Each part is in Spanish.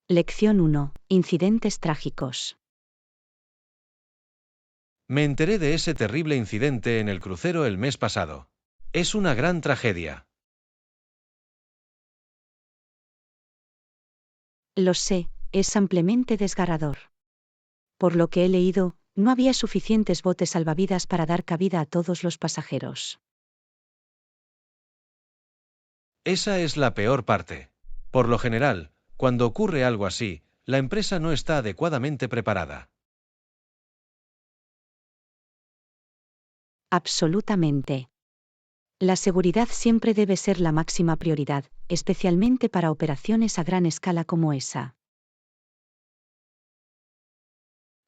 Lección 1. Incidentes trágicos. Me enteré de ese terrible incidente en el crucero el mes pasado. Es una gran tragedia. Lo sé, es ampliamente desgarrador. Por lo que he leído, no había suficientes botes salvavidas para dar cabida a todos los pasajeros. Esa es la peor parte. Por lo general, cuando ocurre algo así, la empresa no está adecuadamente preparada. Absolutamente. La seguridad siempre debe ser la máxima prioridad, especialmente para operaciones a gran escala como esa.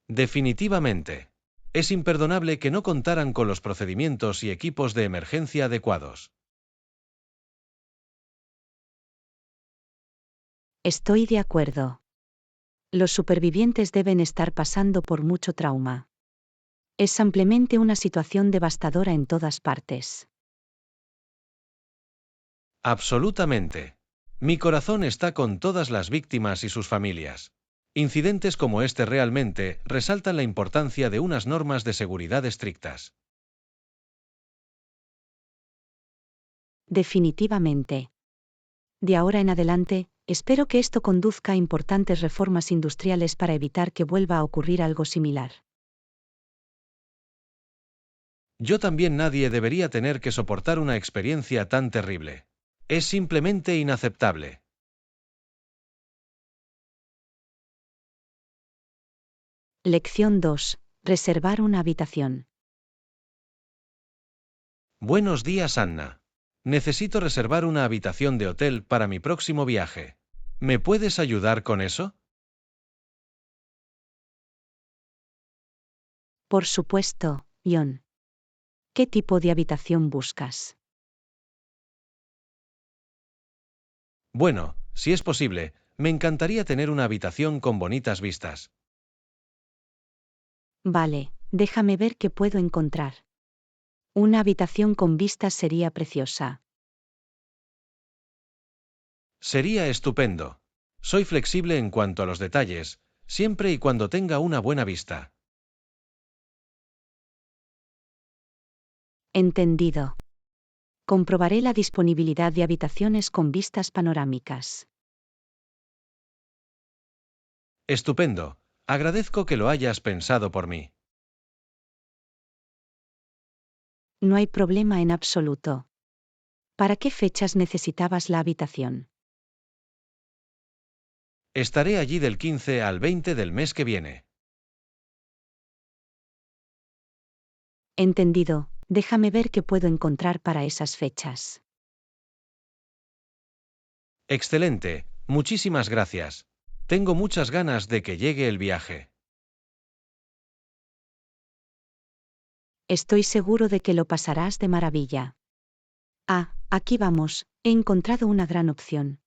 Definitivamente. Es imperdonable que no contaran con los procedimientos y equipos de emergencia adecuados. Estoy de acuerdo. Los supervivientes deben estar pasando por mucho trauma. Es ampliamente una situación devastadora en todas partes. Absolutamente. Mi corazón está con todas las víctimas y sus familias. Incidentes como este realmente resaltan la importancia de unas normas de seguridad estrictas. Definitivamente. De ahora en adelante, espero que esto conduzca a importantes reformas industriales para evitar que vuelva a ocurrir algo similar. Yo también. Nadie debería tener que soportar una experiencia tan terrible. Es simplemente inaceptable. Lección 2. Reservar una habitación. Buenos días, Anna. Necesito reservar una habitación de hotel para mi próximo viaje. ¿Me puedes ayudar con eso? Por supuesto, John. ¿Qué tipo de habitación buscas? Bueno, si es posible, me encantaría tener una habitación con bonitas vistas. Vale, déjame ver qué puedo encontrar. Una habitación con vistas sería preciosa. Sería estupendo. Soy flexible en cuanto a los detalles, siempre y cuando tenga una buena vista. Entendido. Comprobaré la disponibilidad de habitaciones con vistas panorámicas. Estupendo. Agradezco que lo hayas pensado por mí. No hay problema en absoluto. ¿Para qué fechas necesitabas la habitación? Estaré allí del 15 al 20 del mes que viene. Entendido, déjame ver qué puedo encontrar para esas fechas. Excelente, muchísimas gracias. Tengo muchas ganas de que llegue el viaje. Estoy seguro de que lo pasarás de maravilla. Ah, aquí vamos, he encontrado una gran opción.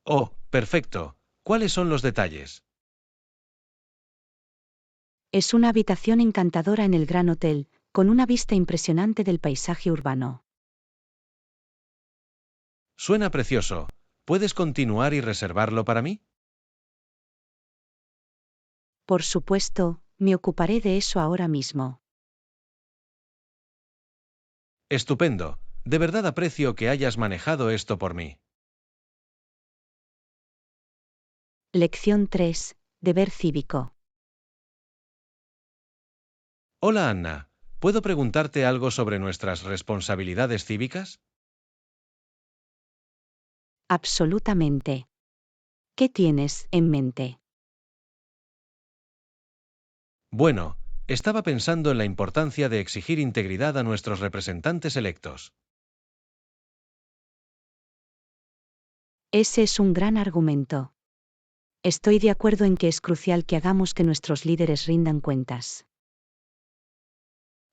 Oh, perfecto. ¿Cuáles son los detalles? Es una habitación encantadora en el Gran Hotel, con una vista impresionante del paisaje urbano. Suena precioso. ¿Puedes continuar y reservarlo para mí? Por supuesto, me ocuparé de eso ahora mismo. Estupendo. De verdad aprecio que hayas manejado esto por mí. Lección 3. Deber cívico. Hola, Anna. ¿Puedo preguntarte algo sobre nuestras responsabilidades cívicas? Absolutamente. ¿Qué tienes en mente? Bueno, estaba pensando en la importancia de exigir integridad a nuestros representantes electos. Ese es un gran argumento. Estoy de acuerdo en que es crucial que hagamos que nuestros líderes rindan cuentas.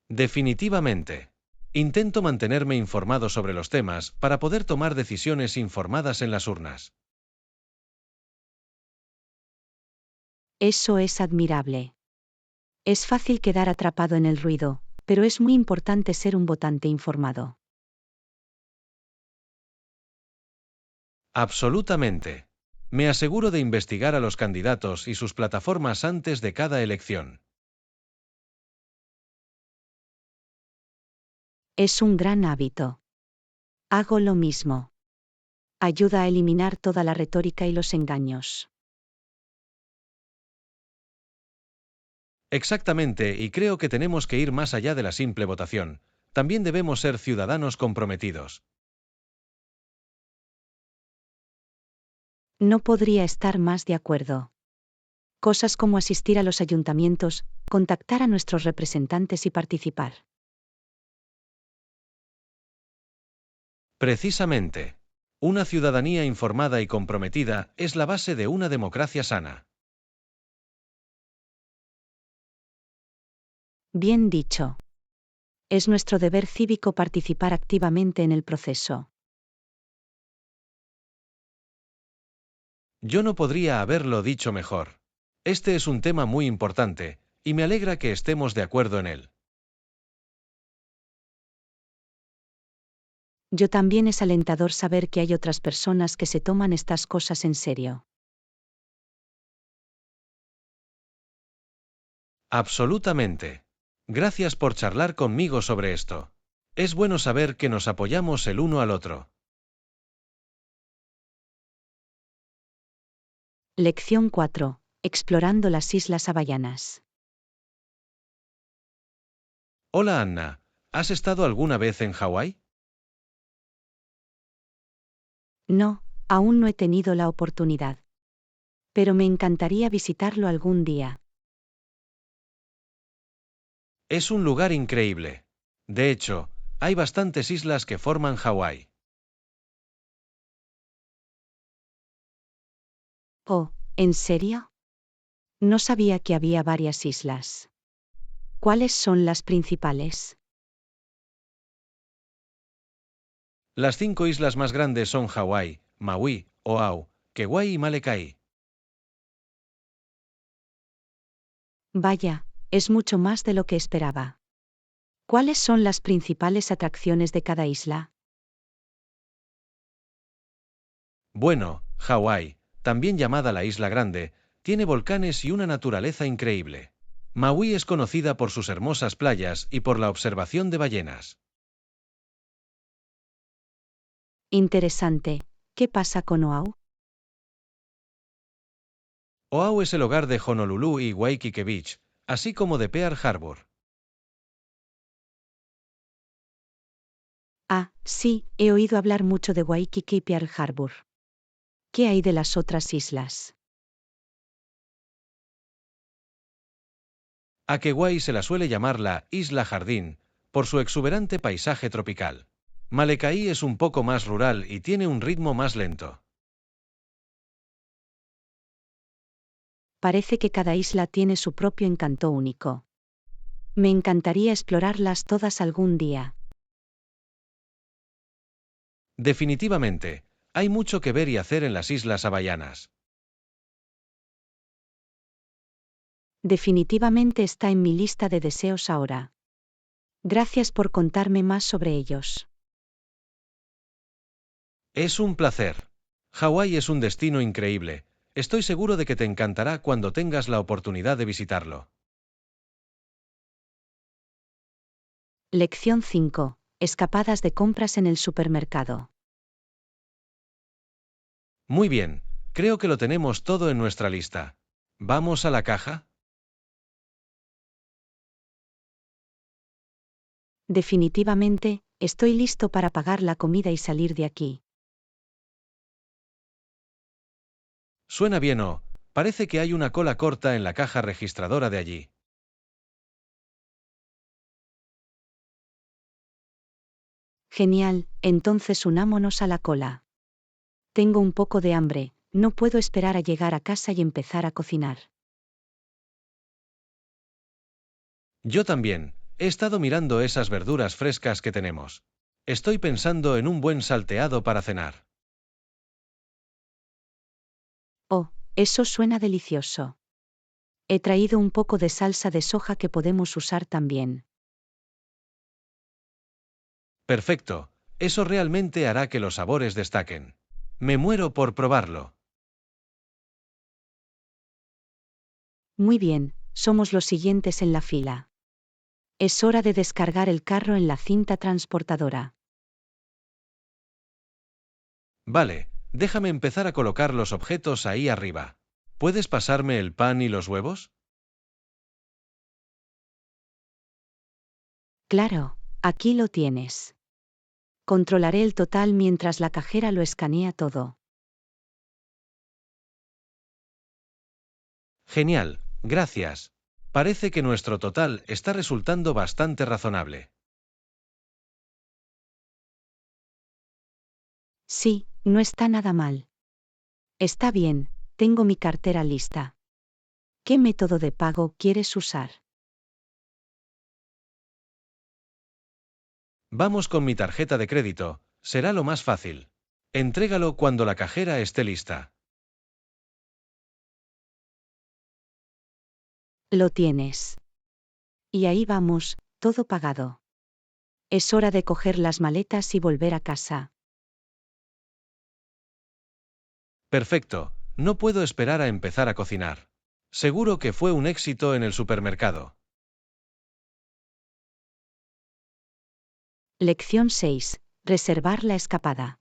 Definitivamente. Intento mantenerme informado sobre los temas para poder tomar decisiones informadas en las urnas. Eso es admirable. Es fácil quedar atrapado en el ruido, pero es muy importante ser un votante informado. Absolutamente. Me aseguro de investigar a los candidatos y sus plataformas antes de cada elección. Es un gran hábito. Hago lo mismo. Ayuda a eliminar toda la retórica y los engaños. Exactamente, y creo que tenemos que ir más allá de la simple votación. También debemos ser ciudadanos comprometidos. No podría estar más de acuerdo. Cosas como asistir a los ayuntamientos, contactar a nuestros representantes y participar. Precisamente. Una ciudadanía informada y comprometida es la base de una democracia sana. Bien dicho. Es nuestro deber cívico participar activamente en el proceso. Yo no podría haberlo dicho mejor. Este es un tema muy importante, y me alegra que estemos de acuerdo en él. Yo también es alentador saber que hay otras personas que se toman estas cosas en serio. Absolutamente. Gracias por charlar conmigo sobre esto. Es bueno saber que nos apoyamos el uno al otro. Lección 4. Explorando las Islas Hawaianas. Hola Anna, ¿has estado alguna vez en Hawái? No, aún no he tenido la oportunidad. Pero me encantaría visitarlo algún día. Es un lugar increíble. De hecho, hay bastantes islas que forman Hawái. Oh, ¿en serio? No sabía que había varias islas. ¿Cuáles son las principales? Las 5 islas más grandes son Hawái, Maui, Oahu, Kauai y Molokai. Vaya, es mucho más de lo que esperaba. ¿Cuáles son las principales atracciones de cada isla? Bueno, Hawái, también llamada la Isla Grande, tiene volcanes y una naturaleza increíble. Maui es conocida por sus hermosas playas y por la observación de ballenas. Interesante. ¿Qué pasa con Oahu? Oahu es el hogar de Honolulu y Waikiki Beach, así como de Pearl Harbor. Ah, sí, he oído hablar mucho de Waikiki y Pearl Harbor. ¿Qué hay de las otras islas? A Kauai se la suele llamar la Isla Jardín, por su exuberante paisaje tropical. Molokai es un poco más rural y tiene un ritmo más lento. Parece que cada isla tiene su propio encanto único. Me encantaría explorarlas todas algún día. Definitivamente, hay mucho que ver y hacer en las Islas Hawaianas. Definitivamente está en mi lista de deseos ahora. Gracias por contarme más sobre ellos. Es un placer. Hawái es un destino increíble. Estoy seguro de que te encantará cuando tengas la oportunidad de visitarlo. Lección 5. Escapadas de compras en el supermercado. Muy bien, creo que lo tenemos todo en nuestra lista. ¿Vamos a la caja? Definitivamente, estoy listo para pagar la comida y salir de aquí. Suena bien o, parece que hay una cola corta en la caja registradora de allí. Genial, entonces unámonos a la cola. Tengo un poco de hambre, no puedo esperar a llegar a casa y empezar a cocinar. Yo también, he estado mirando esas verduras frescas que tenemos. Estoy pensando en un buen salteado para cenar. Oh, eso suena delicioso. He traído un poco de salsa de soja que podemos usar también. Perfecto, eso realmente hará que los sabores destaquen. Me muero por probarlo. Muy bien, somos los siguientes en la fila. Es hora de descargar el carro en la cinta transportadora. Vale, déjame empezar a colocar los objetos ahí arriba. ¿Puedes pasarme el pan y los huevos? Claro, aquí lo tienes. Controlaré el total mientras la cajera lo escanea todo. Genial, gracias. Parece que nuestro total está resultando bastante razonable. Sí, no está nada mal. Está bien, tengo mi cartera lista. ¿Qué método de pago quieres usar? Vamos con mi tarjeta de crédito, será lo más fácil. Entrégalo cuando la cajera esté lista. Lo tienes. Y ahí vamos, todo pagado. Es hora de coger las maletas y volver a casa. Perfecto, no puedo esperar a empezar a cocinar. Seguro que fue un éxito en el supermercado. Lección 6. Reservar la escapada.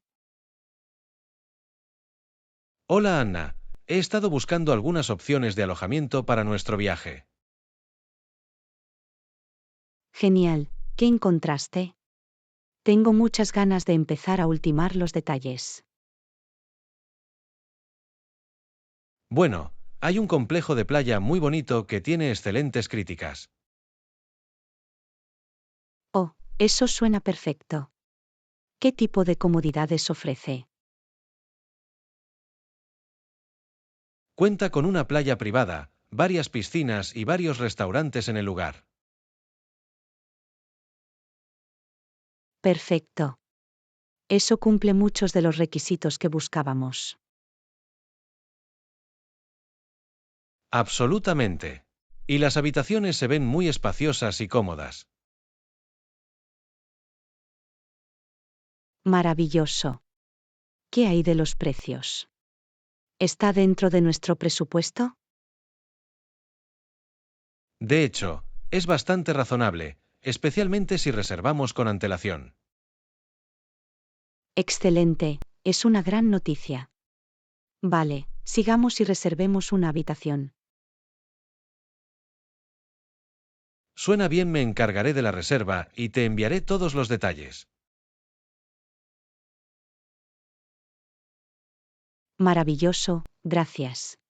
Hola Anna, he estado buscando algunas opciones de alojamiento para nuestro viaje. Genial, ¿qué encontraste? Tengo muchas ganas de empezar a ultimar los detalles. Bueno, hay un complejo de playa muy bonito que tiene excelentes críticas. Oh, eso suena perfecto. ¿Qué tipo de comodidades ofrece? Cuenta con una playa privada, varias piscinas y varios restaurantes en el lugar. Perfecto. Eso cumple muchos de los requisitos que buscábamos. Absolutamente. Y las habitaciones se ven muy espaciosas y cómodas. Maravilloso. ¿Qué hay de los precios? ¿Está dentro de nuestro presupuesto? De hecho, es bastante razonable, especialmente si reservamos con antelación. Excelente, es una gran noticia. Vale, sigamos y reservemos una habitación. Suena bien, me encargaré de la reserva y te enviaré todos los detalles. Maravilloso, gracias.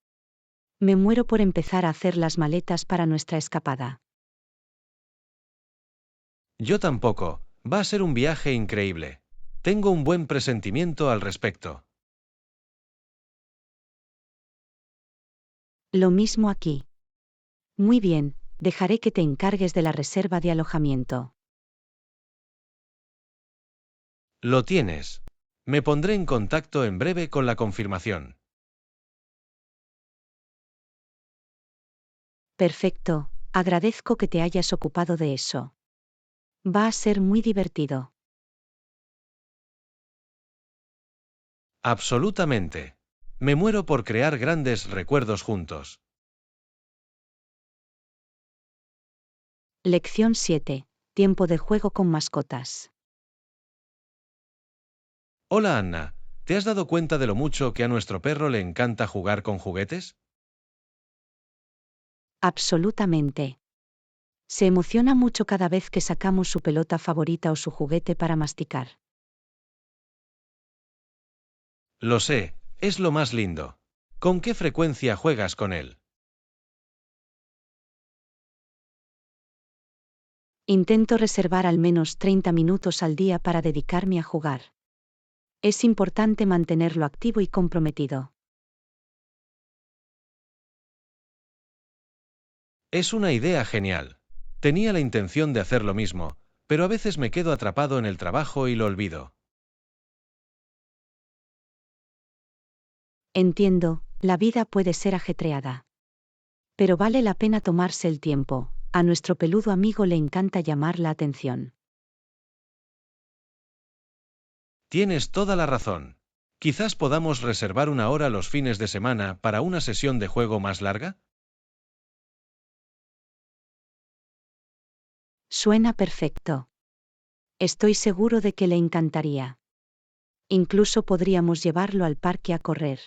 Me muero por empezar a hacer las maletas para nuestra escapada. Yo tampoco, va a ser un viaje increíble. Tengo un buen presentimiento al respecto. Lo mismo aquí. Muy bien, dejaré que te encargues de la reserva de alojamiento. Lo tienes. Me pondré en contacto en breve con la confirmación. Perfecto, agradezco que te hayas ocupado de eso. Va a ser muy divertido. Absolutamente. Me muero por crear grandes recuerdos juntos. Lección 7. Tiempo de juego con mascotas. Hola Anna, ¿te has dado cuenta de lo mucho que a nuestro perro le encanta jugar con juguetes? Absolutamente. Se emociona mucho cada vez que sacamos su pelota favorita o su juguete para masticar. Lo sé, es lo más lindo. ¿Con qué frecuencia juegas con él? Intento reservar al menos 30 minutos al día para dedicarme a jugar. Es importante mantenerlo activo y comprometido. Es una idea genial. Tenía la intención de hacer lo mismo, pero a veces me quedo atrapado en el trabajo y lo olvido. Entiendo, la vida puede ser ajetreada. Pero vale la pena tomarse el tiempo, a nuestro peludo amigo le encanta llamar la atención. Tienes toda la razón. Quizás podamos reservar una hora los fines de semana para una sesión de juego más larga. Suena perfecto. Estoy seguro de que le encantaría. Incluso podríamos llevarlo al parque a correr.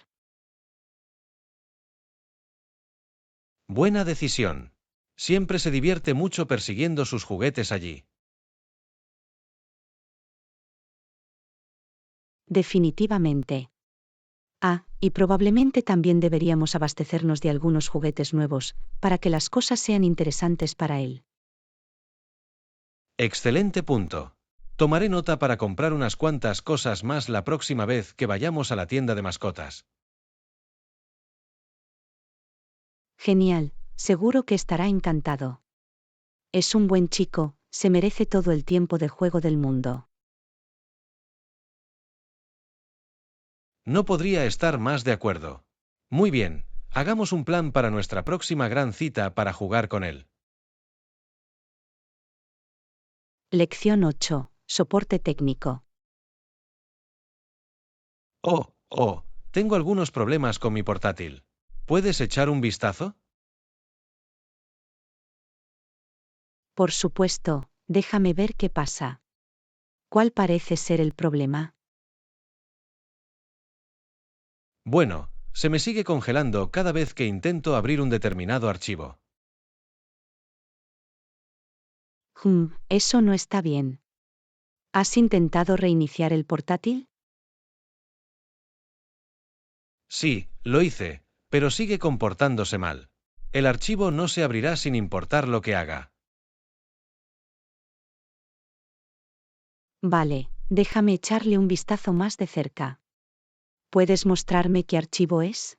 Buena decisión. Siempre se divierte mucho persiguiendo sus juguetes allí. Definitivamente. Ah, y probablemente también deberíamos abastecernos de algunos juguetes nuevos, para que las cosas sean interesantes para él. Excelente punto. Tomaré nota para comprar unas cuantas cosas más la próxima vez que vayamos a la tienda de mascotas. Genial, seguro que estará encantado. Es un buen chico, se merece todo el tiempo de juego del mundo. No podría estar más de acuerdo. Muy bien, hagamos un plan para nuestra próxima gran cita para jugar con él. Lección 8. Soporte técnico. Oh, tengo algunos problemas con mi portátil. ¿Puedes echar un vistazo? Por supuesto, déjame ver qué pasa. ¿Cuál parece ser el problema? Bueno, se me sigue congelando cada vez que intento abrir un determinado archivo. Eso no está bien. ¿Has intentado reiniciar el portátil? Sí, lo hice, pero sigue comportándose mal. El archivo no se abrirá sin importar lo que haga. Vale, déjame echarle un vistazo más de cerca. ¿Puedes mostrarme qué archivo es?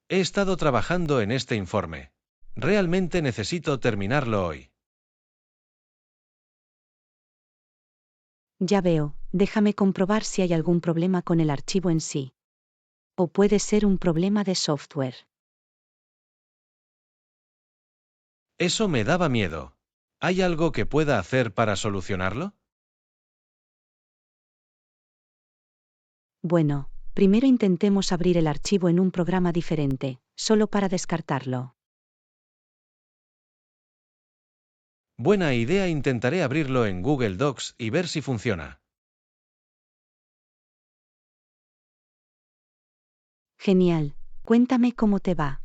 He estado trabajando en este informe. Realmente necesito terminarlo hoy. Ya veo, déjame comprobar si hay algún problema con el archivo en sí. O puede ser un problema de software. Eso me daba miedo. ¿Hay algo que pueda hacer para solucionarlo? Bueno, primero intentemos abrir el archivo en un programa diferente, solo para descartarlo. Buena idea, intentaré abrirlo en Google Docs y ver si funciona. Genial, cuéntame cómo te va.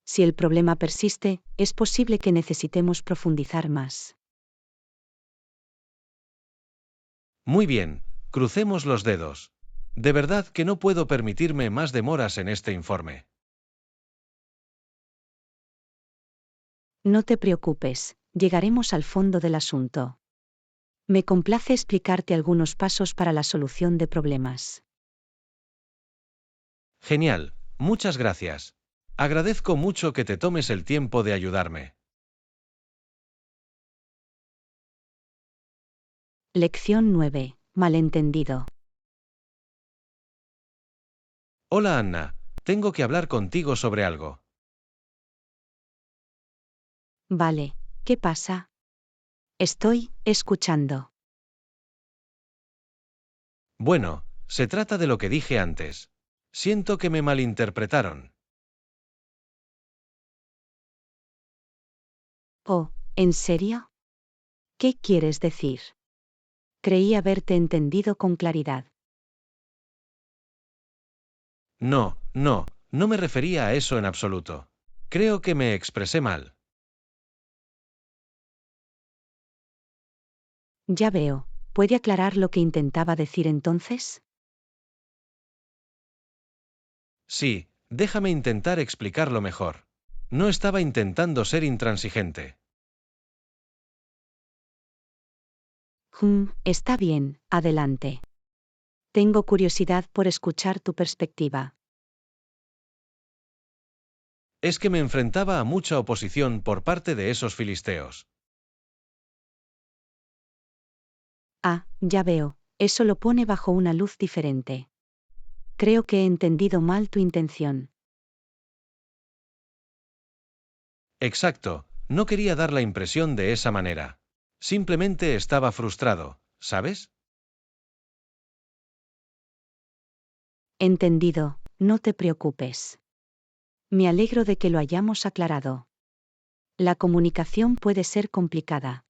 Si el problema persiste, es posible que necesitemos profundizar más. Muy bien, crucemos los dedos. De verdad que no puedo permitirme más demoras en este informe. No te preocupes, llegaremos al fondo del asunto. Me complace explicarte algunos pasos para la solución de problemas. Genial, muchas gracias. Agradezco mucho que te tomes el tiempo de ayudarme. Lección 9. Malentendido. Hola Anna, tengo que hablar contigo sobre algo. Vale, ¿qué pasa? Estoy escuchando. Bueno, se trata de lo que dije antes. Siento que me malinterpretaron. Oh, ¿en serio? ¿Qué quieres decir? Creí haberte entendido con claridad. No me refería a eso en absoluto. Creo que me expresé mal. Ya veo, ¿puede aclarar lo que intentaba decir entonces? Sí, déjame intentar explicarlo mejor. No estaba intentando ser intransigente. Está bien, adelante. Tengo curiosidad por escuchar tu perspectiva. Es que me enfrentaba a mucha oposición por parte de esos filisteos. Ah, ya veo, eso lo pone bajo una luz diferente. Creo que he entendido mal tu intención. Exacto, no quería dar la impresión de esa manera. Simplemente estaba frustrado, ¿sabes? Entendido, no te preocupes. Me alegro de que lo hayamos aclarado. La comunicación puede ser complicada.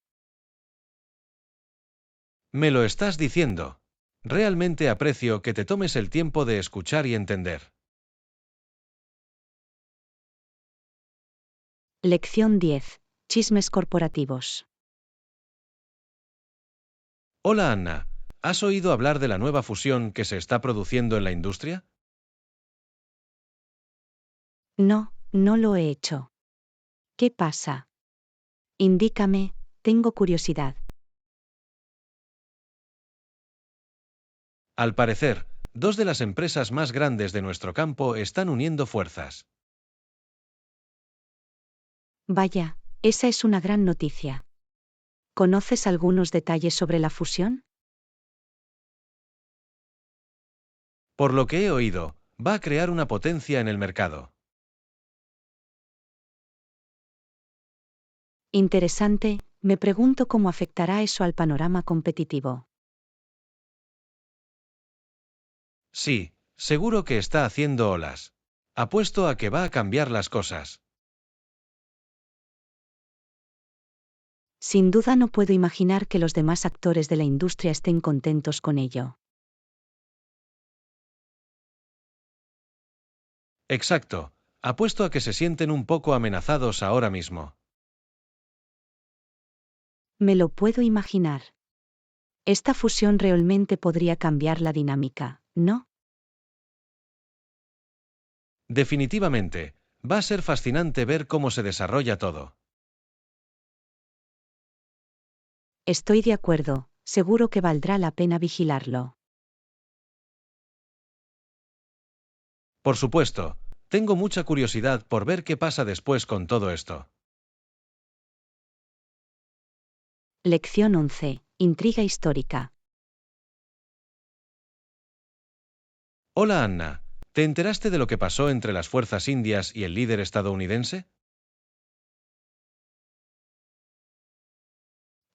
Me lo estás diciendo. Realmente aprecio que te tomes el tiempo de escuchar y entender. Lección 10. Chismes corporativos. Hola Anna, ¿has oído hablar de la nueva fusión que se está produciendo en la industria? No, no lo he hecho. ¿Qué pasa? Indícame, tengo curiosidad. Al parecer, dos de las empresas más grandes de nuestro campo están uniendo fuerzas. Vaya, esa es una gran noticia. ¿Conoces algunos detalles sobre la fusión? Por lo que he oído, va a crear una potencia en el mercado. Interesante, me pregunto cómo afectará eso al panorama competitivo. Sí, seguro que está haciendo olas. Apuesto a que va a cambiar las cosas. Sin duda no puedo imaginar que los demás actores de la industria estén contentos con ello. Exacto, apuesto a que se sienten un poco amenazados ahora mismo. Me lo puedo imaginar. Esta fusión realmente podría cambiar la dinámica, ¿no? Definitivamente, va a ser fascinante ver cómo se desarrolla todo. Estoy de acuerdo, seguro que valdrá la pena vigilarlo. Por supuesto, tengo mucha curiosidad por ver qué pasa después con todo esto. Lección 11. Intriga histórica. Hola Anna, ¿te enteraste de lo que pasó entre las fuerzas indias y el líder estadounidense?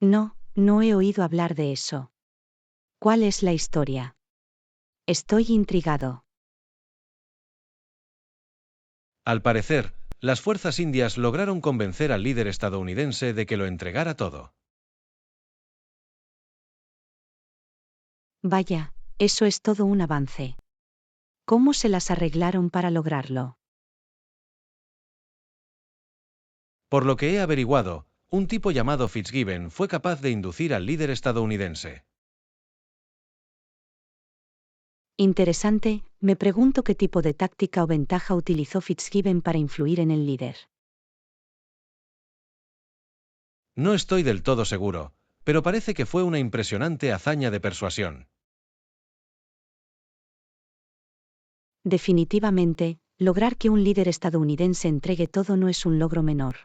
No, no he oído hablar de eso. ¿Cuál es la historia? Estoy intrigado. Al parecer, las fuerzas indias lograron convencer al líder estadounidense de que lo entregara todo. Vaya, eso es todo un avance. ¿Cómo se las arreglaron para lograrlo? Por lo que he averiguado, un tipo llamado Fitzgibbon fue capaz de inducir al líder estadounidense. Interesante, me pregunto qué tipo de táctica o ventaja utilizó Fitzgibbon para influir en el líder. No estoy del todo seguro, pero parece que fue una impresionante hazaña de persuasión. Definitivamente, lograr que un líder estadounidense entregue todo no es un logro menor.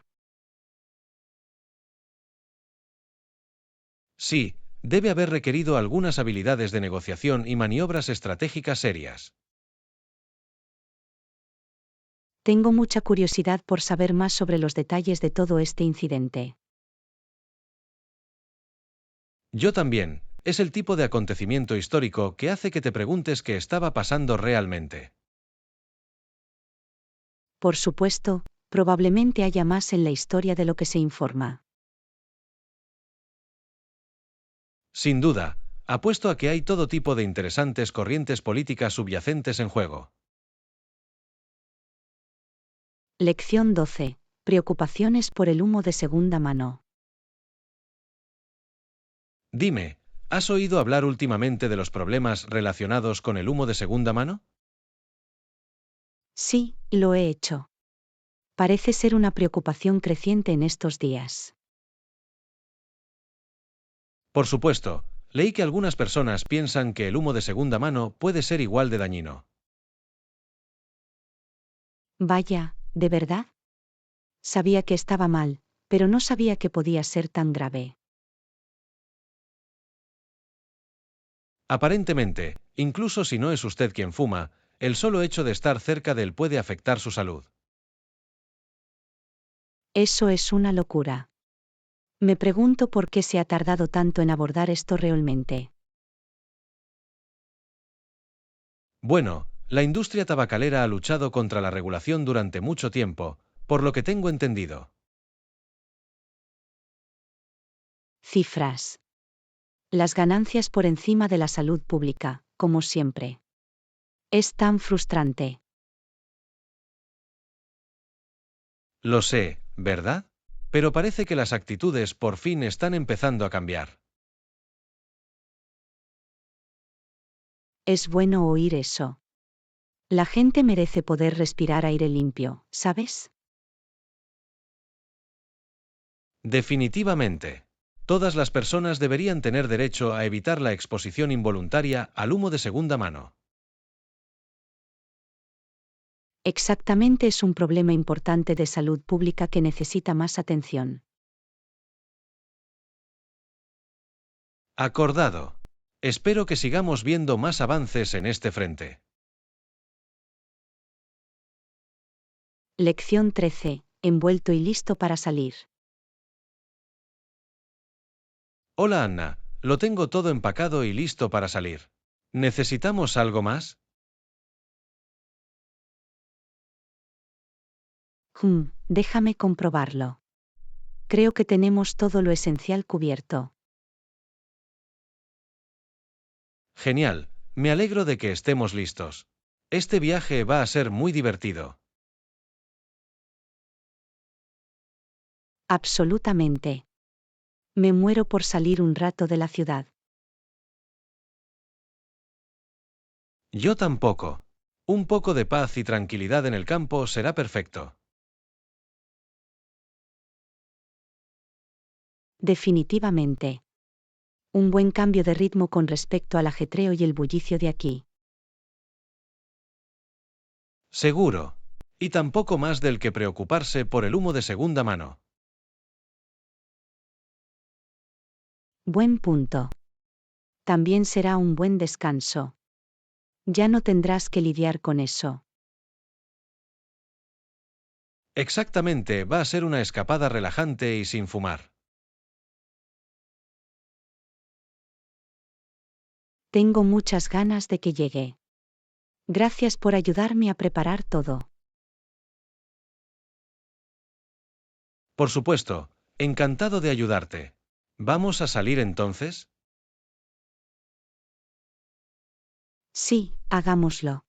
Sí, debe haber requerido algunas habilidades de negociación y maniobras estratégicas serias. Tengo mucha curiosidad por saber más sobre los detalles de todo este incidente. Yo también, es el tipo de acontecimiento histórico que hace que te preguntes qué estaba pasando realmente. Por supuesto, probablemente haya más en la historia de lo que se informa. Sin duda, apuesto a que hay todo tipo de interesantes corrientes políticas subyacentes en juego. Lección 12. Preocupaciones por el humo de segunda mano. Dime, ¿has oído hablar últimamente de los problemas relacionados con el humo de segunda mano? Sí, lo he hecho. Parece ser una preocupación creciente en estos días. Por supuesto, leí que algunas personas piensan que el humo de segunda mano puede ser igual de dañino. Vaya, ¿de verdad? Sabía que estaba mal, pero no sabía que podía ser tan grave. Aparentemente, incluso si no es usted quien fuma, el solo hecho de estar cerca de él puede afectar su salud. Eso es una locura. Me pregunto por qué se ha tardado tanto en abordar esto realmente. Bueno, La industria tabacalera ha luchado contra la regulación durante mucho tiempo, por lo que tengo entendido. Cifras. Las ganancias por encima de la salud pública, como siempre. Es tan frustrante. Lo sé, ¿verdad? Pero parece que las actitudes por fin están empezando a cambiar. Es bueno oír eso. La gente merece poder respirar aire limpio, ¿sabes? Definitivamente. Todas las personas deberían tener derecho a evitar la exposición involuntaria al humo de segunda mano. Exactamente, es un problema importante de salud pública que necesita más atención. Acordado. Espero que sigamos viendo más avances en este frente. Lección 13. Envuelto y listo para salir. Hola Anna, lo tengo todo empacado y listo para salir. ¿Necesitamos algo más? Déjame comprobarlo. Creo que tenemos todo lo esencial cubierto. Genial, me alegro de que estemos listos. Este viaje va a ser muy divertido. Absolutamente. Me muero por salir un rato de la ciudad. Yo tampoco. Un poco de paz y tranquilidad en el campo será perfecto. Definitivamente. Un buen cambio de ritmo con respecto al ajetreo y el bullicio de aquí. Seguro. Y tampoco más del que preocuparse por el humo de segunda mano. Buen punto. También será un buen descanso. Ya no tendrás que lidiar con eso. Exactamente, va a ser una escapada relajante y sin fumar. Tengo muchas ganas de que llegue. Gracias por ayudarme a preparar todo. Por supuesto, encantado de ayudarte. ¿Vamos a salir entonces? Sí, hagámoslo.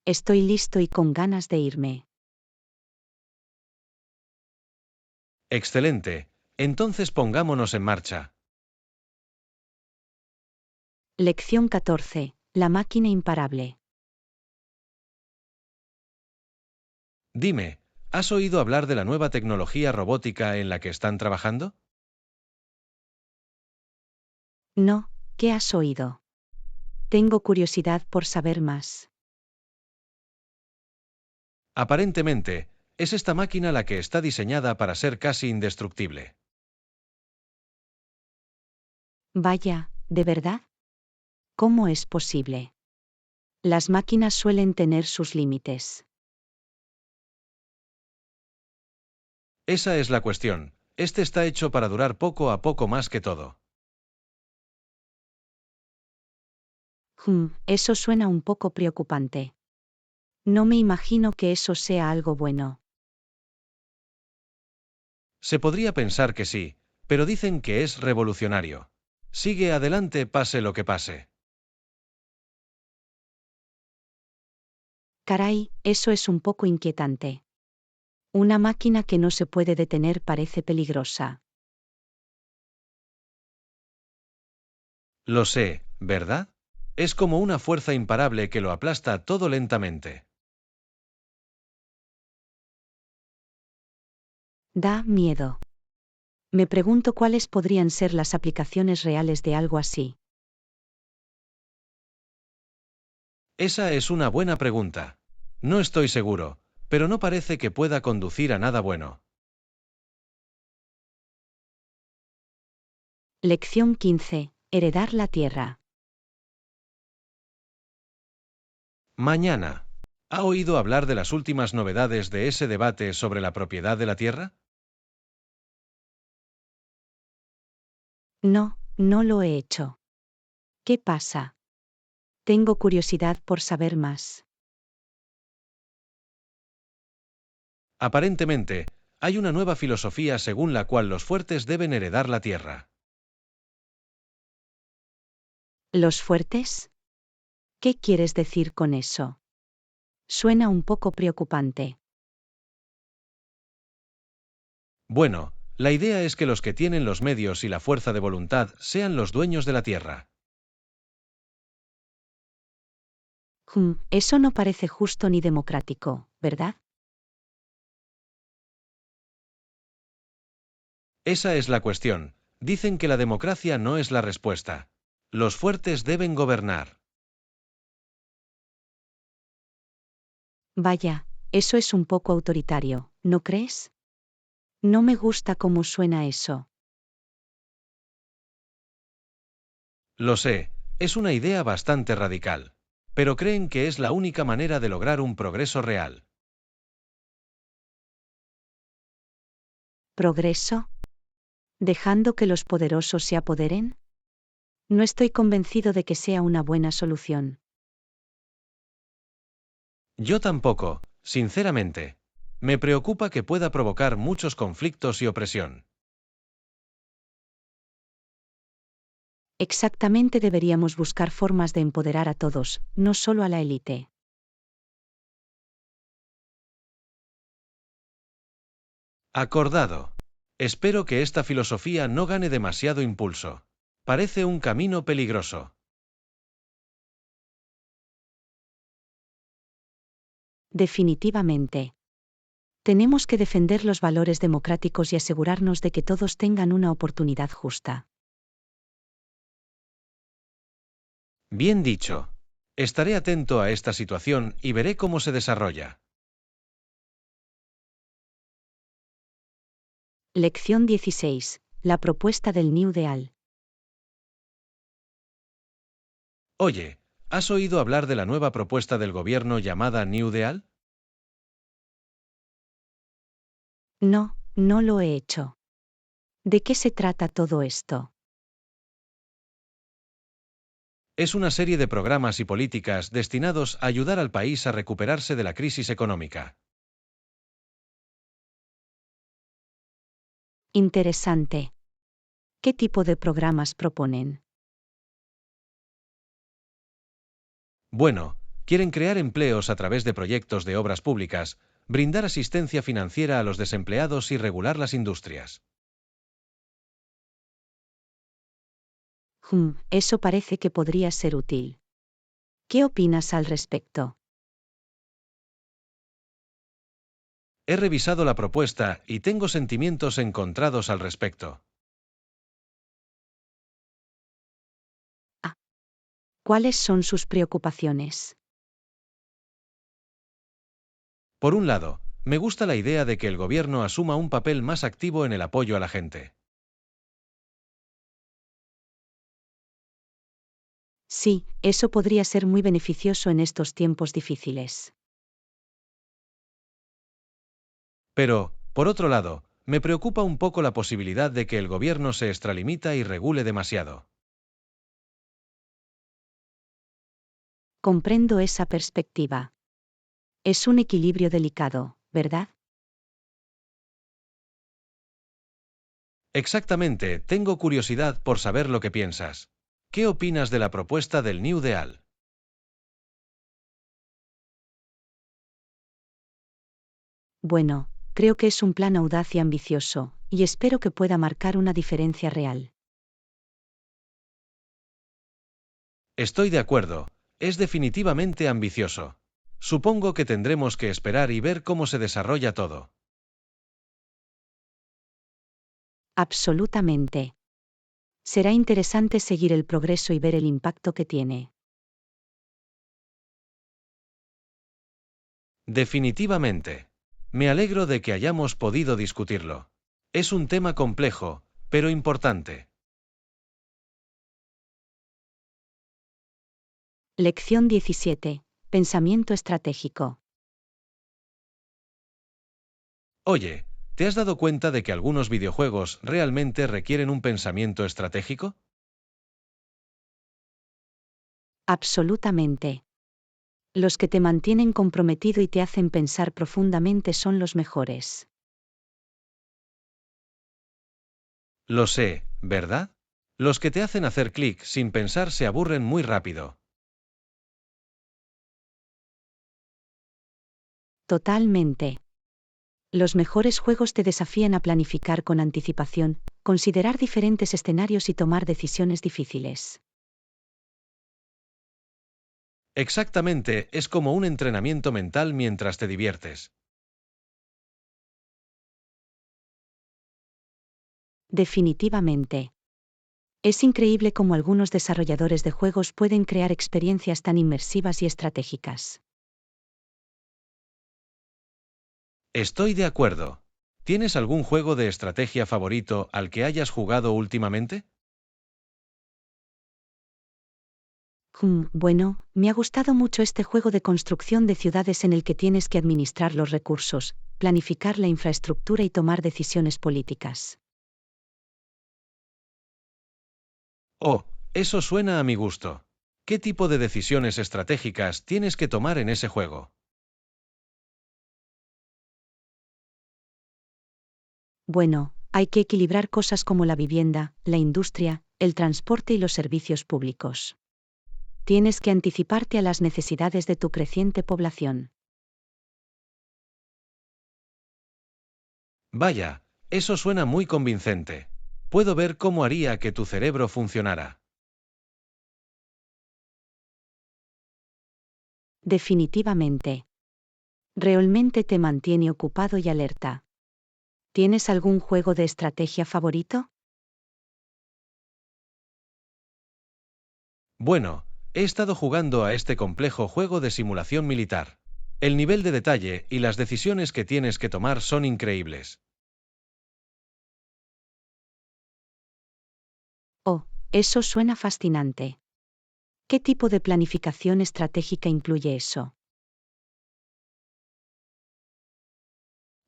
Estoy listo y con ganas de irme. Excelente. Entonces pongámonos en marcha. Lección 14. La máquina imparable. Dime, ¿has oído hablar de la nueva tecnología robótica en la que están trabajando? No, ¿qué has oído? Tengo curiosidad por saber más. Aparentemente, es esta máquina la que está diseñada para ser casi indestructible. Vaya, ¿de verdad? ¿Cómo es posible? Las máquinas suelen tener sus límites. Esa es la cuestión. Este está hecho para durar poco a poco más que todo. Eso suena un poco preocupante. No me imagino que eso sea algo bueno. Se podría pensar que sí, pero dicen que es revolucionario. Sigue adelante pase lo que pase. Caray, eso es un poco inquietante. Una máquina que no se puede detener parece peligrosa. Lo sé, ¿verdad? Es como una fuerza imparable que lo aplasta todo lentamente. Da miedo. Me pregunto cuáles podrían ser las aplicaciones reales de algo así. Esa es una buena pregunta. No estoy seguro, pero no parece que pueda conducir a nada bueno. Lección 15. Heredar la tierra. Mañana. ¿Ha oído hablar de las últimas novedades de ese debate sobre la propiedad de la tierra? No, no lo he hecho. ¿Qué pasa? Tengo curiosidad por saber más. Aparentemente, hay una nueva filosofía según la cual los fuertes deben heredar la tierra. ¿Los fuertes? ¿Qué quieres decir con eso? Suena un poco preocupante. Bueno, la idea es que los que tienen los medios y la fuerza de voluntad sean los dueños de la tierra. Eso no parece justo ni democrático, ¿verdad? Esa es la cuestión. Dicen que la democracia no es la respuesta. Los fuertes deben gobernar. Vaya, eso es un poco autoritario, ¿no crees? No me gusta cómo suena eso. Lo sé, es una idea bastante radical. Pero creen que es la única manera de lograr un progreso real. ¿Progreso? ¿Dejando que los poderosos se apoderen? No estoy convencido de que sea una buena solución. Yo tampoco, sinceramente. Me preocupa que pueda provocar muchos conflictos y opresión. Exactamente, deberíamos buscar formas de empoderar a todos, no solo a la élite. Acordado. Espero que esta filosofía no gane demasiado impulso. Parece un camino peligroso. Definitivamente. Tenemos que defender los valores democráticos y asegurarnos de que todos tengan una oportunidad justa. Bien dicho. Estaré atento a esta situación y veré cómo se desarrolla. Lección 16. La propuesta del New Deal. Oye, ¿has oído hablar de la nueva propuesta del gobierno llamada New Deal? No, no lo he hecho. ¿De qué se trata todo esto? Es una serie de programas y políticas destinados a ayudar al país a recuperarse de la crisis económica. Interesante. ¿Qué tipo de programas proponen? Bueno, quieren crear empleos a través de proyectos de obras públicas, brindar asistencia financiera a los desempleados y regular las industrias. Eso parece que podría ser útil. ¿Qué opinas al respecto? He revisado la propuesta y tengo sentimientos encontrados al respecto. Ah, ¿cuáles son sus preocupaciones? Por un lado, me gusta la idea de que el gobierno asuma un papel más activo en el apoyo a la gente. Sí, eso podría ser muy beneficioso en estos tiempos difíciles. Pero, por otro lado, me preocupa un poco la posibilidad de que el gobierno se extralimita y regule demasiado. Comprendo esa perspectiva. Es un equilibrio delicado, ¿verdad? Exactamente, tengo curiosidad por saber lo que piensas. ¿Qué opinas de la propuesta del New Deal? Bueno, creo que es un plan audaz y ambicioso, y espero que pueda marcar una diferencia real. Estoy de acuerdo, es definitivamente ambicioso. Supongo que tendremos que esperar y ver cómo se desarrolla todo. Absolutamente. Será interesante seguir el progreso y ver el impacto que tiene. Definitivamente. Me alegro de que hayamos podido discutirlo. Es un tema complejo, pero importante. Lección 17. Pensamiento estratégico. Oye, ¿te has dado cuenta de que algunos videojuegos realmente requieren un pensamiento estratégico? Absolutamente. Los que te mantienen comprometido y te hacen pensar profundamente son los mejores. Lo sé, ¿verdad? Los que te hacen hacer clic sin pensar se aburren muy rápido. Totalmente. Los mejores juegos te desafían a planificar con anticipación, considerar diferentes escenarios y tomar decisiones difíciles. Exactamente, es como un entrenamiento mental mientras te diviertes. Definitivamente. Es increíble cómo algunos desarrolladores de juegos pueden crear experiencias tan inmersivas y estratégicas. Estoy de acuerdo. ¿Tienes algún juego de estrategia favorito al que hayas jugado últimamente? Bueno, me ha gustado mucho este juego de construcción de ciudades en el que tienes que administrar los recursos, planificar la infraestructura y tomar decisiones políticas. Oh, eso suena a mi gusto. ¿Qué tipo de decisiones estratégicas tienes que tomar en ese juego? Bueno, hay que equilibrar cosas como la vivienda, la industria, el transporte y los servicios públicos. Tienes que anticiparte a las necesidades de tu creciente población. Vaya, eso suena muy convincente. Puedo ver cómo haría que tu cerebro funcionara. Definitivamente. Realmente te mantiene ocupado y alerta. ¿Tienes algún juego de estrategia favorito? Bueno, he estado jugando a este complejo juego de simulación militar. El nivel de detalle y las decisiones que tienes que tomar son increíbles. Oh, eso suena fascinante. ¿Qué tipo de planificación estratégica incluye eso?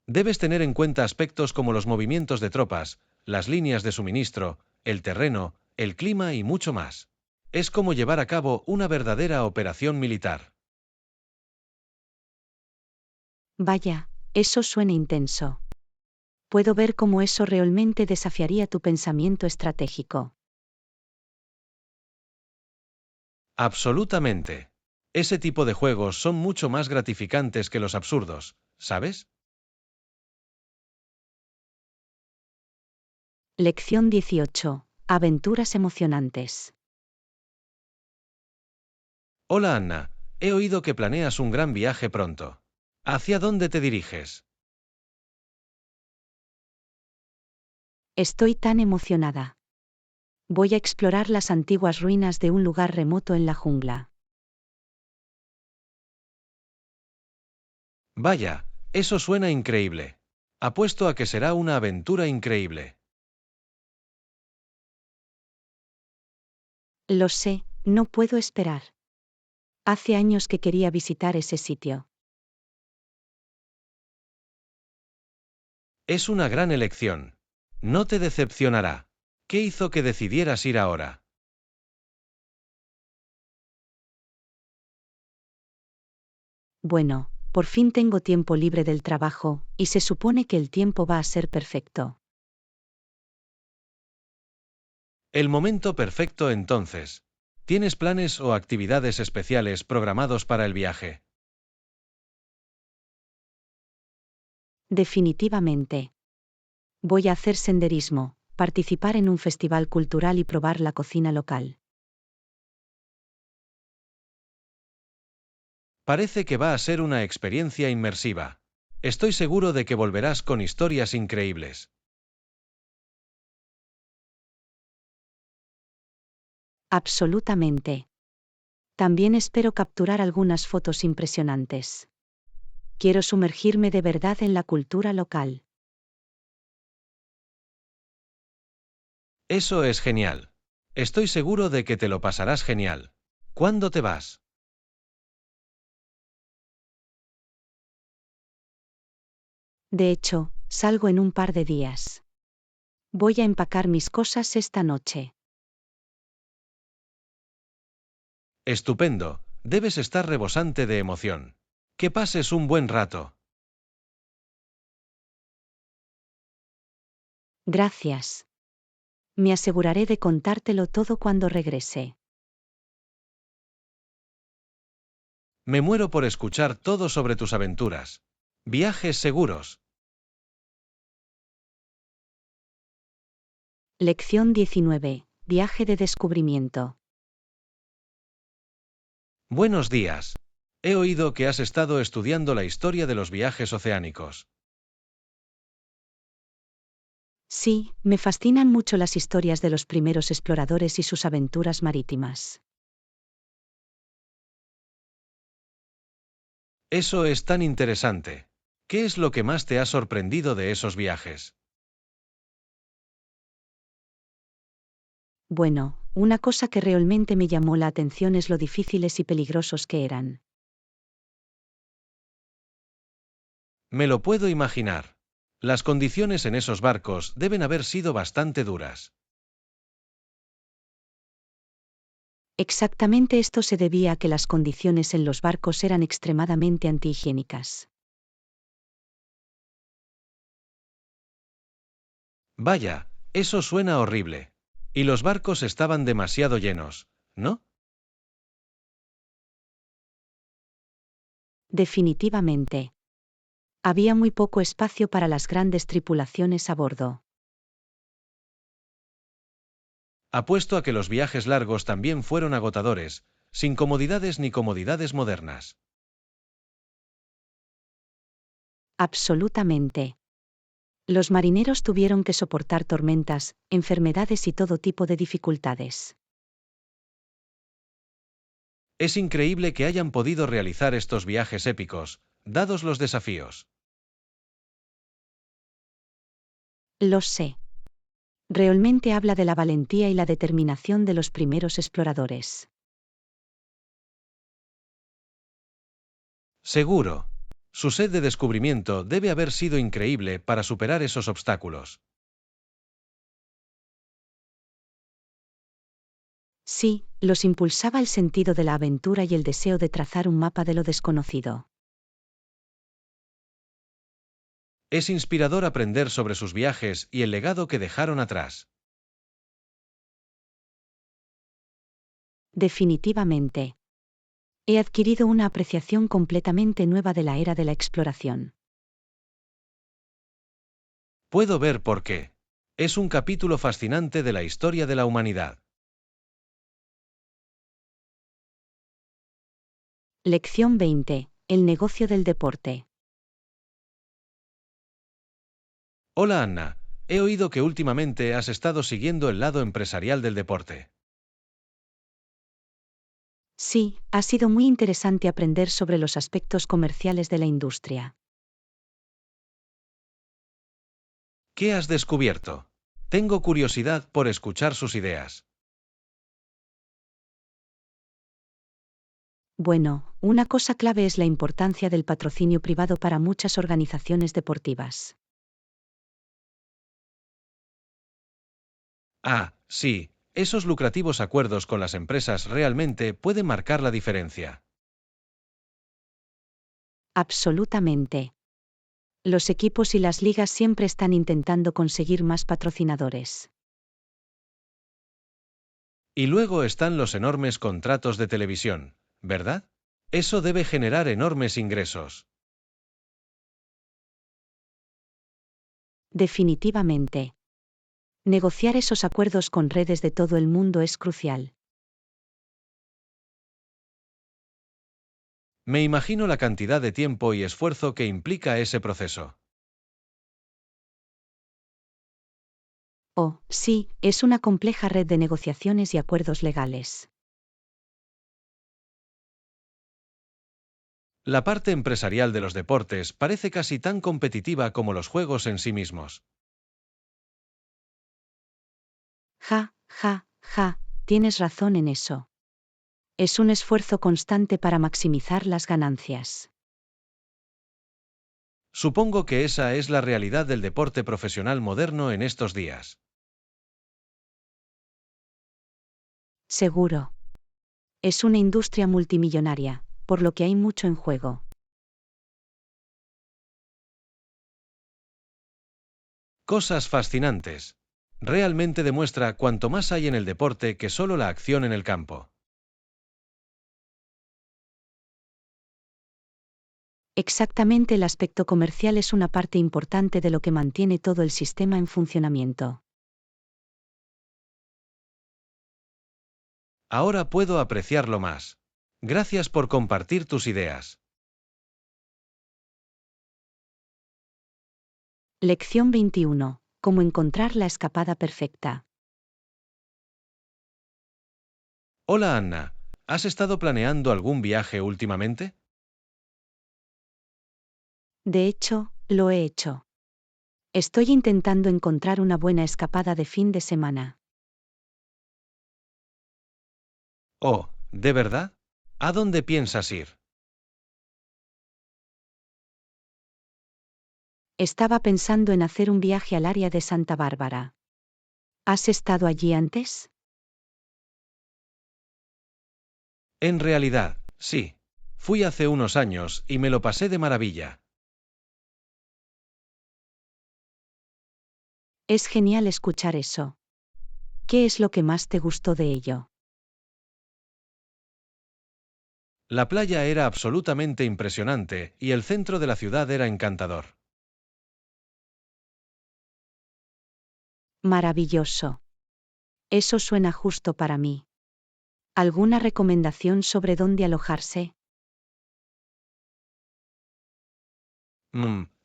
Debes tener en cuenta aspectos como los movimientos de tropas, las líneas de suministro, el terreno, el clima y mucho más. Es como llevar a cabo una verdadera operación militar. Vaya, eso suena intenso. Puedo ver cómo eso realmente desafiaría tu pensamiento estratégico. Absolutamente. Ese tipo de juegos son mucho más gratificantes que los absurdos, ¿sabes? Lección 18. Aventuras emocionantes. Hola Anna, he oído que planeas un gran viaje pronto. ¿Hacia dónde te diriges? Estoy tan emocionada. Voy a explorar las antiguas ruinas de un lugar remoto en la jungla. Vaya, eso suena increíble. Apuesto a que será una aventura increíble. Lo sé, no puedo esperar. Hace años que quería visitar ese sitio. Es una gran elección. No te decepcionará. ¿Qué hizo que decidieras ir ahora? Bueno, por fin tengo tiempo libre del trabajo, y se supone que el tiempo va a ser perfecto. El momento perfecto entonces. ¿Tienes planes o actividades especiales programados para el viaje? Definitivamente. Voy a hacer senderismo, participar en un festival cultural y probar la cocina local. Parece que va a ser una experiencia inmersiva. Estoy seguro de que volverás con historias increíbles. Absolutamente. También espero capturar algunas fotos impresionantes. Quiero sumergirme de verdad en la cultura local. Eso es genial. Estoy seguro de que te lo pasarás genial. ¿Cuándo te vas? De hecho, salgo en un par de días. Voy a empacar mis cosas esta noche. Estupendo. Debes estar rebosante de emoción. Que pases un buen rato. Gracias. Me aseguraré de contártelo todo cuando regrese. Me muero por escuchar todo sobre tus aventuras. Viajes seguros. Lección 19. Viaje de descubrimiento. Buenos días. He oído que has estado estudiando la historia de los viajes oceánicos. Sí, me fascinan mucho las historias de los primeros exploradores y sus aventuras marítimas. Eso es tan interesante. ¿Qué es lo que más te ha sorprendido de esos viajes? Bueno, una cosa que realmente me llamó la atención es lo difíciles y peligrosos que eran. Me lo puedo imaginar. Las condiciones en esos barcos deben haber sido bastante duras. Exactamente esto se debía a que las condiciones en los barcos eran extremadamente antihigiénicas. Vaya, eso suena horrible. Y los barcos estaban demasiado llenos, ¿no? Definitivamente. Había muy poco espacio para las grandes tripulaciones a bordo. Apuesto a que los viajes largos también fueron agotadores, sin comodidades ni comodidades modernas. Absolutamente. Los marineros tuvieron que soportar tormentas, enfermedades y todo tipo de dificultades. Es increíble que hayan podido realizar estos viajes épicos, dados los desafíos. Lo sé. Realmente habla de la valentía y la determinación de los primeros exploradores. Seguro. Su sed de descubrimiento debe haber sido increíble para superar esos obstáculos. Sí, los impulsaba el sentido de la aventura y el deseo de trazar un mapa de lo desconocido. Es inspirador aprender sobre sus viajes y el legado que dejaron atrás. Definitivamente. He adquirido una apreciación completamente nueva de la era de la exploración. Puedo ver por qué. Es un capítulo fascinante de la historia de la humanidad. Lección 20. El negocio del deporte. Hola Anna, he oído que últimamente has estado siguiendo el lado empresarial del deporte. Sí, ha sido muy interesante aprender sobre los aspectos comerciales de la industria. ¿Qué has descubierto? Tengo curiosidad por escuchar sus ideas. Bueno, una cosa clave es la importancia del patrocinio privado para muchas organizaciones deportivas. Ah, sí, esos lucrativos acuerdos con las empresas realmente pueden marcar la diferencia. Absolutamente. Los equipos y las ligas siempre están intentando conseguir más patrocinadores. Y luego están los enormes contratos de televisión, ¿verdad? Eso debe generar enormes ingresos. Definitivamente. Negociar esos acuerdos con redes de todo el mundo es crucial. Me imagino la cantidad de tiempo y esfuerzo que implica ese proceso. Oh, sí, es una compleja red de negociaciones y acuerdos legales. La parte empresarial de los deportes parece casi tan competitiva como los juegos en sí mismos. Ja, ja, ja, tienes razón en eso. Es un esfuerzo constante para maximizar las ganancias. Supongo que esa es la realidad del deporte profesional moderno en estos días. Seguro. Es una industria multimillonaria, por lo que hay mucho en juego. Cosas fascinantes. Realmente demuestra cuanto más hay en el deporte que solo la acción en el campo. Exactamente, el aspecto comercial es una parte importante de lo que mantiene todo el sistema en funcionamiento. Ahora puedo apreciarlo más. Gracias por compartir tus ideas. Lección 21. Cómo encontrar la escapada perfecta. Hola Anna, ¿has estado planeando algún viaje últimamente? De hecho, lo he hecho. Estoy intentando encontrar una buena escapada de fin de semana. Oh, ¿de verdad? ¿A dónde piensas ir? Estaba pensando en hacer un viaje al área de Santa Bárbara. ¿Has estado allí antes? En realidad, sí. Fui hace unos años y me lo pasé de maravilla. Es genial escuchar eso. ¿Qué es lo que más te gustó de ello? La playa era absolutamente impresionante y el centro de la ciudad era encantador. Maravilloso. Eso suena justo para mí. ¿Alguna recomendación sobre dónde alojarse?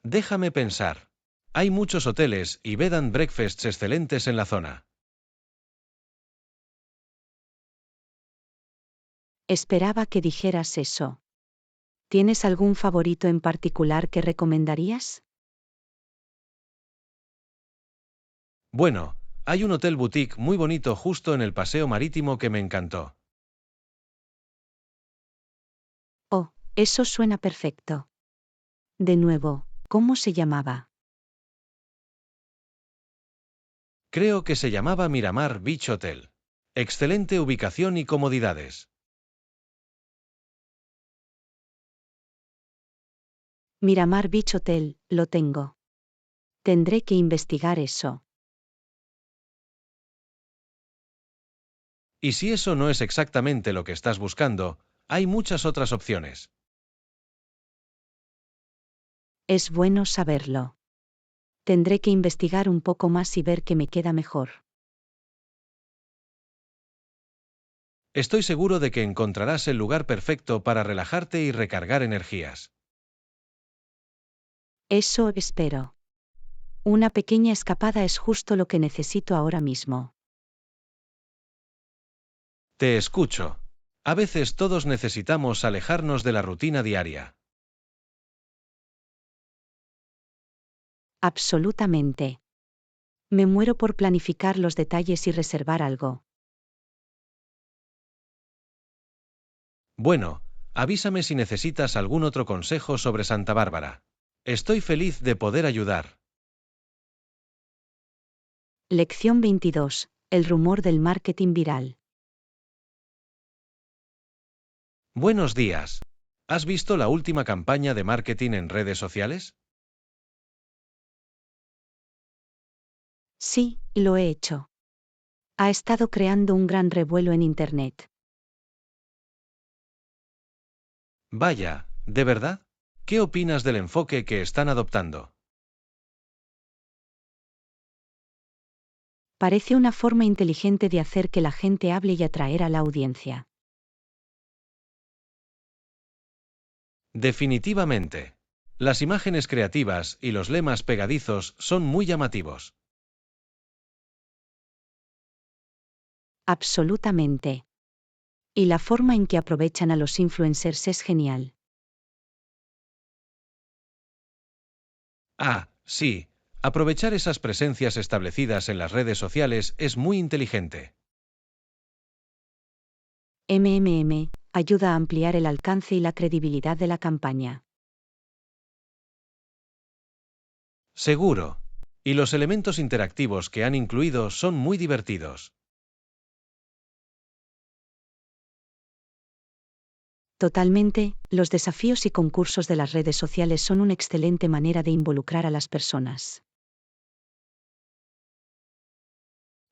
Déjame pensar. Hay muchos hoteles y bed and breakfasts excelentes en la zona. Esperaba que dijeras eso. ¿Tienes algún favorito en particular que recomendarías? Bueno, hay un hotel boutique muy bonito justo en el paseo marítimo que me encantó. Oh, eso suena perfecto. De nuevo, ¿cómo se llamaba? Creo que se llamaba Miramar Beach Hotel. Excelente ubicación y comodidades. Miramar Beach Hotel, lo tengo. Tendré que investigar eso. Y si eso no es exactamente lo que estás buscando, hay muchas otras opciones. Es bueno saberlo. Tendré que investigar un poco más y ver qué me queda mejor. Estoy seguro de que encontrarás el lugar perfecto para relajarte y recargar energías. Eso espero. Una pequeña escapada es justo lo que necesito ahora mismo. Te escucho. A veces todos necesitamos alejarnos de la rutina diaria. Absolutamente. Me muero por planificar los detalles y reservar algo. Bueno, avísame si necesitas algún otro consejo sobre Santa Bárbara. Estoy feliz de poder ayudar. Lección 22. El rumor del marketing viral. Buenos días. ¿Has visto la última campaña de marketing en redes sociales? Sí, lo he hecho. Ha estado creando un gran revuelo en Internet. Vaya, ¿de verdad? ¿Qué opinas del enfoque que están adoptando? Parece una forma inteligente de hacer que la gente hable y atraer a la audiencia. Definitivamente. Las imágenes creativas y los lemas pegadizos son muy llamativos. Absolutamente. Y la forma en que aprovechan a los influencers es genial. Ah, sí. Aprovechar esas presencias establecidas en las redes sociales es muy inteligente. Ayuda a ampliar el alcance y la credibilidad de la campaña. Seguro. Y los elementos interactivos que han incluido son muy divertidos. Totalmente, los desafíos y concursos de las redes sociales son una excelente manera de involucrar a las personas.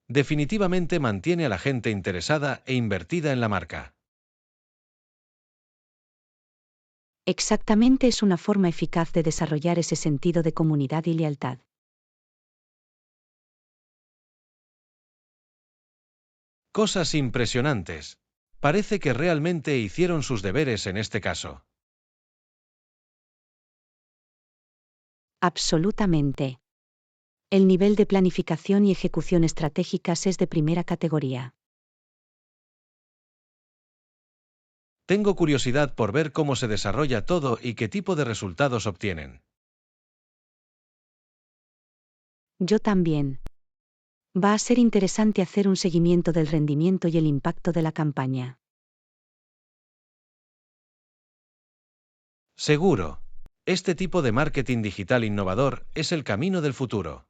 Definitivamente mantiene a la gente interesada e invertida en la marca. Exactamente, es una forma eficaz de desarrollar ese sentido de comunidad y lealtad. Cosas impresionantes. Parece que realmente hicieron sus deberes en este caso. Absolutamente. El nivel de planificación y ejecución estratégicas es de primera categoría. Tengo curiosidad por ver cómo se desarrolla todo y qué tipo de resultados obtienen. Yo también. Va a ser interesante hacer un seguimiento del rendimiento y el impacto de la campaña. Seguro. Este tipo de marketing digital innovador es el camino del futuro.